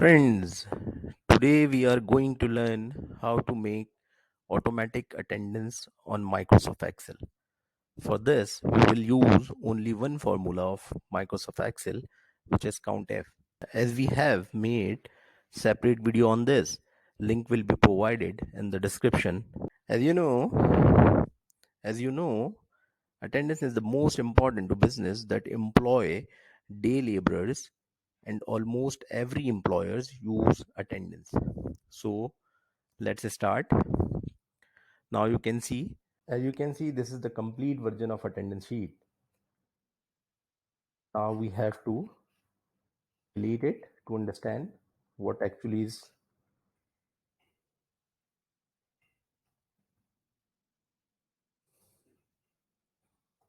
Friends, today we are going to learn how to make automatic attendance on Microsoft Excel. For this, we will use only one formula of Microsoft Excel, which is COUNTF. As we have made separate video on this, link will be provided in the description. As you know, as you know, attendance is the most important to business that employ day laborers, and almost every employers use attendance. So let's start. Now you can see, as you can see, this is the complete version of attendance sheet. Now we have to delete it to understand what actually is.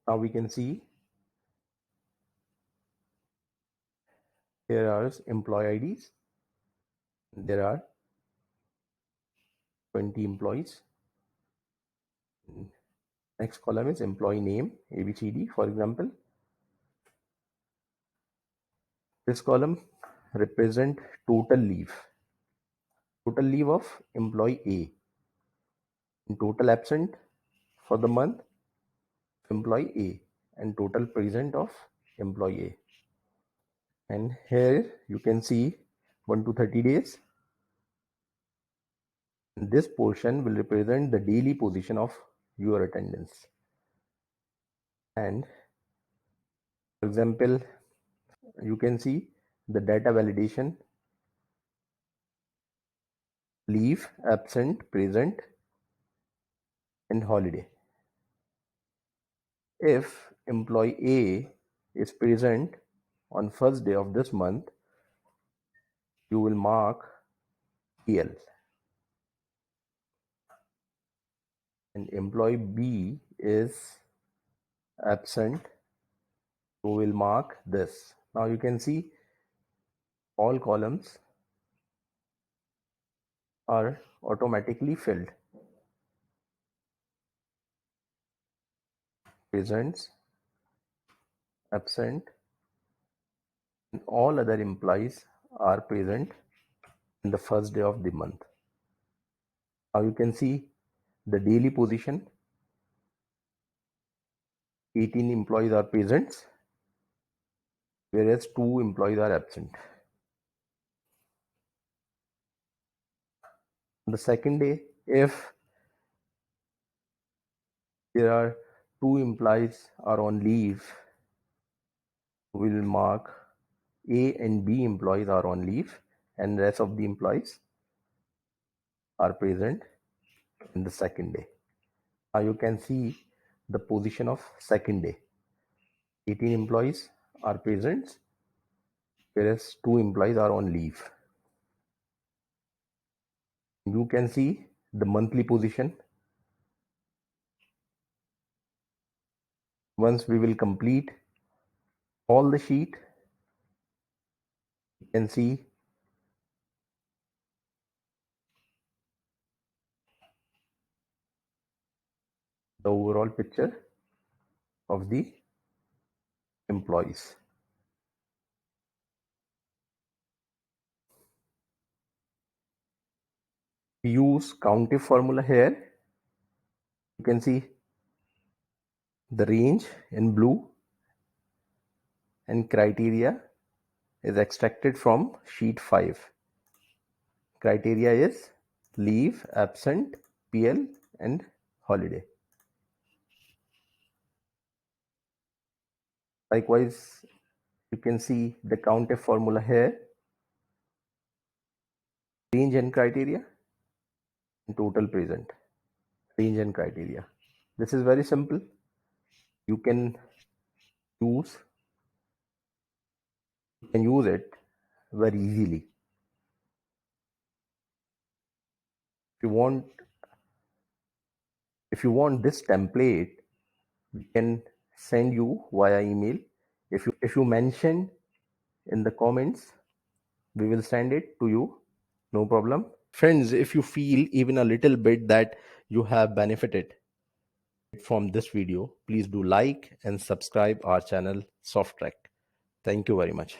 Now we can see here are employee IDs. There are 20 employees. Next column is employee name, ABCD, for example. This column represent total leave of employee A, and total absent for the month employee A, and total present of employee A. And here you can see 1 to 30 days. This portion will represent the daily position of your attendance. And for example, you can see the data validation, leave, absent, present, and holiday. If employee A is present on first day of this month, you will mark PL. And employee B is absent, so we'll mark this. Now you can see all columns are automatically filled. Presents, absent, and all other employees are present in the first day of the month. Now you can see the daily position. 18 employees are present, whereas 2 employees are absent. On the second day, if there are 2 employees are on leave, we will mark A and B employees are on leave, and rest of the employees are present in the second day. Now you can see the position of second day. 18 employees are present, whereas 2 employees are on leave. You can see the monthly position. Once we will complete all the sheet, you can see the overall picture of the employees. We use COUNTIF formula here. You can see the range in blue and criteria is extracted from sheet 5. Criteria is leave, absent, PL, and holiday. Likewise, you can see the COUNTIF formula here, range and criteria, and total present, range and criteria. This is very simple. You can use it very easily. If you want this template, we can send you via email. If you mention in the comments, we will send it to you, no problem. Friends, if you feel even a little bit that you have benefited from this video, please do like and subscribe our channel SoftTrack. Thank you very much.